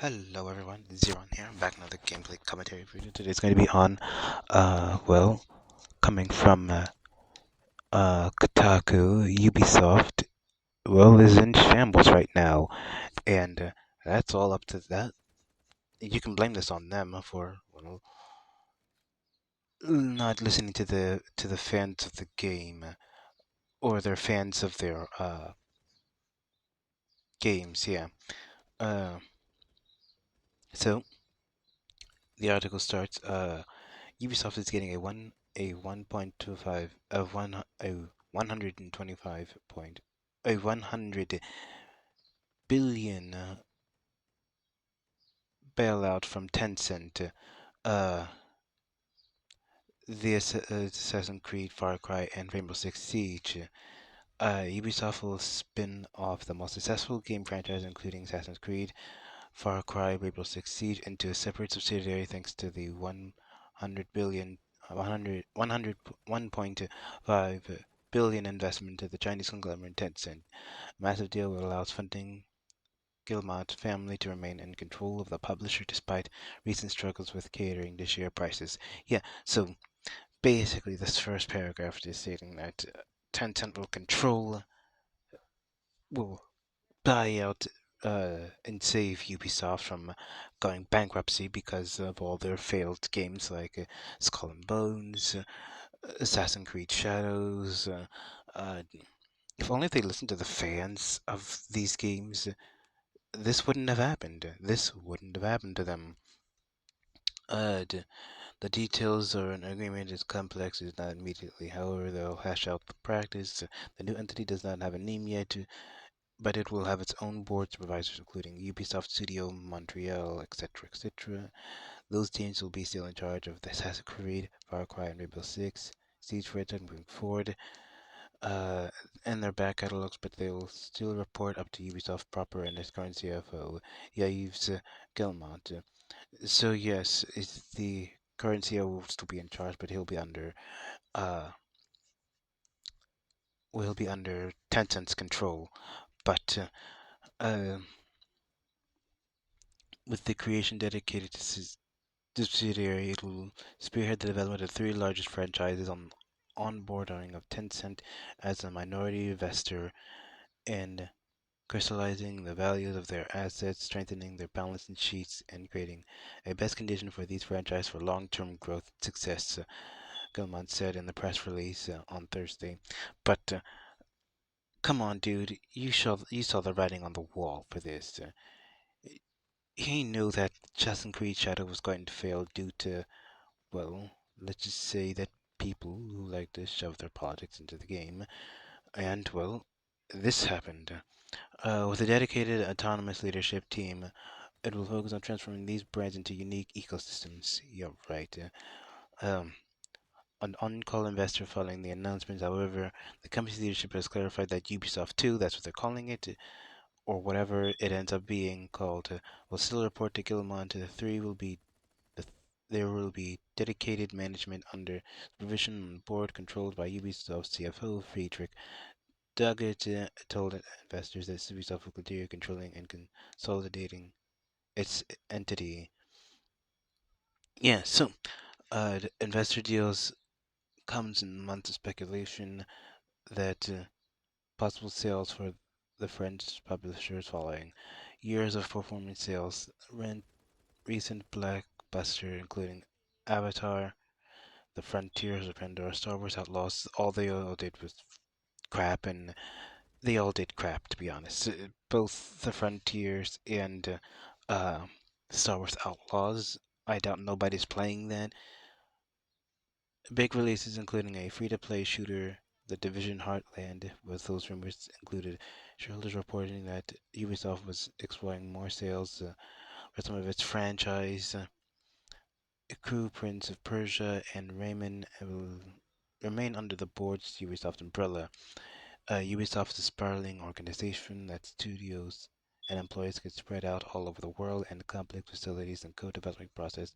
Hello everyone, Zeron here, back another gameplay commentary video. Today's going to be on, coming from, Kotaku, Ubisoft, is in shambles right now, and that's all up to that. You can blame this on them for, not listening to the fans of the game, or their fans of their, games, yeah. Uh, so, the article starts, Ubisoft is getting a 1.25 a 125 point a 100 billion bailout from Tencent. Uh, the Assassin's Creed, Far Cry, and Rainbow Six Siege. Ubisoft will spin off the most successful game franchise, including Assassin's Creed, Far Cry, Rainbow Six Siege, into a separate subsidiary thanks to the 100 billion, 1.5 billion investment to the Chinese conglomerate Tencent. Massive deal will allow funding Guillemot family to remain in control of the publisher despite recent struggles with catering to share prices. Yeah, so basically this first paragraph is stating that Tencent will buy out and save Ubisoft from going bankruptcy because of all their failed games like Skull and Bones, Assassin's Creed Shadows. Uh, if only they listened to the fans of these games, this wouldn't have happened. This wouldn't have happened to them. The details or an agreement is complex, is not immediately. However, they'll hash out the practice. The new entity does not have a name yet, but it will have its own board supervisors, including Ubisoft Studio, Montreal, etc., etc. Those teams will be still in charge of the Assassin's Creed, Far Cry, and Rainbow Six Siege franchise moving forward, uh, and their back catalogs, but they will still report up to Ubisoft proper and its current CFO, Yves Guillemot. So yes, it's the current CEO will still be in charge, but uh, will be under Tencent's control. But with the creation dedicated to subsidiary, it will spearhead the development of three largest franchises on onboarding of Tencent as a minority investor and crystallizing the values of their assets, strengthening their balance sheets, and creating a best condition for these franchises for long-term growth and success, Gilmont said in the press release on Thursday. But come on, dude, you saw the writing on the wall for this. He knew that Assassin's Creed Shadow was going to fail due to, well, let's just say that people who like to shove their politics into the game, and well, this happened. With a dedicated autonomous leadership team, it will focus on transforming these brands into unique ecosystems. You're right. An on-call investor following the announcement, however, the company's leadership has clarified that Ubisoft 2, that's what they're calling it, or whatever it ends up being called, will still report to Guillemot. The three will be the, there will be dedicated management under supervision on the board controlled by Ubisoft CFO Friedrich Duggett told investors that Ubisoft will continue controlling and consolidating its entity. Yeah, so the investor deals comes in months of speculation that possible sales for the French publishers following years of performing sales. Recent blockbuster including Avatar, The Frontiers of Pandora, Star Wars Outlaws, all they all did was crap, and they all did crap to be honest. Both The Frontiers and Star Wars Outlaws. I doubt nobody's playing that. Big releases including a free-to-play shooter, The Division Heartland, with those rumors included shareholders reporting that Ubisoft was exploring more sales for some of its franchise. Crew, Prince of Persia, and Rayman will remain under the board's Ubisoft umbrella. Ubisoft is a spiraling organization that studios and employees get spread out all over the world, and complex facilities and co-development process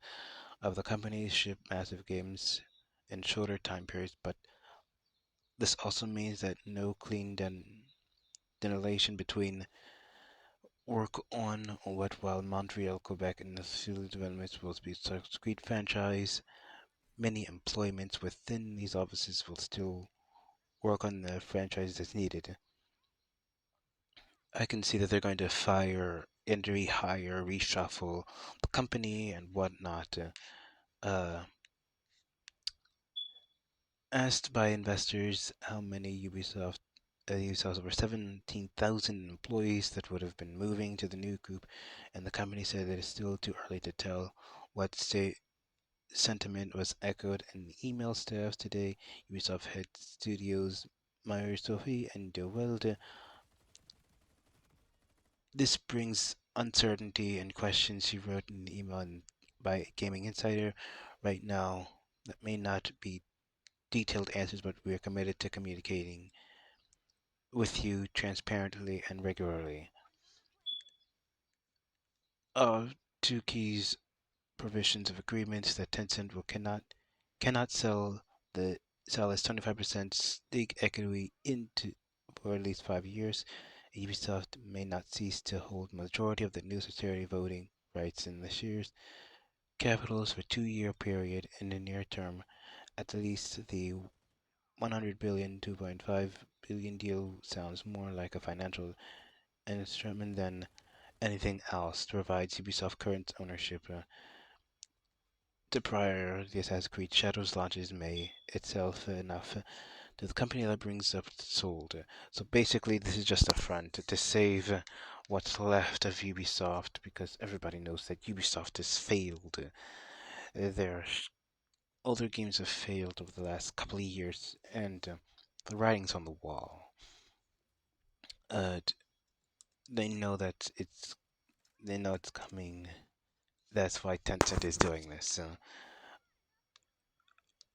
of the company ship massive games in shorter time periods, but this also means that no clean delineation between work on what while Montreal, Quebec, and the facility developments will be discrete franchise. Many employments within these offices will still work on the franchise as needed. I can see that they're going to fire and rehire, reshuffle the company and whatnot. Uh, Asked by investors how many Ubisoft's over 17,000 employees that would have been moving to the new group, and the company said that it's still too early to tell what sentiment was echoed in the email staff today. Ubisoft head studios Meyer Sophie and De Wilde. This brings uncertainty and questions, she wrote in the email by Gaming Insider. Right now, that may not be detailed answers, but we are committed to communicating with you transparently and regularly. Two keys provisions of agreements that Tencent will cannot sell its 25% stake equity into for at least 5 years. Ubisoft may not cease to hold majority of the new society voting rights in the shares capitals for 2 year period in the near term. At least the 100 billion, 2.5 billion deal sounds more like a financial instrument than anything else to provide Ubisoft current ownership to prior the Assassin's Creed Shadows launches May itself enough to the company that brings up sold. So basically, this is just a front to save what's left of Ubisoft because everybody knows that Ubisoft has failed. Their other games have failed over the last couple of years, and the writing's on the wall. Uh, they know that it's coming. That's why Tencent is doing this.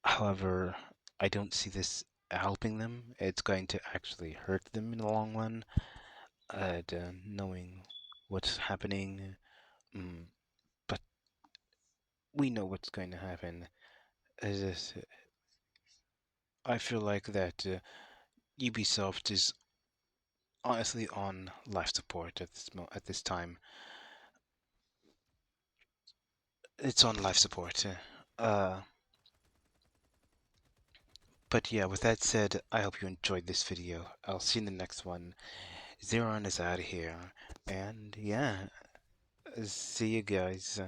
However, I don't see this helping them. It's going to actually hurt them in the long run. Knowing what's happening, mm, but we know what's going to happen. Is this, I feel like that Ubisoft is honestly on life support at this time. It's on life support. But yeah, with that said, I hope you enjoyed this video. I'll see you in the next one. Zeron is out of here. And yeah, see you guys.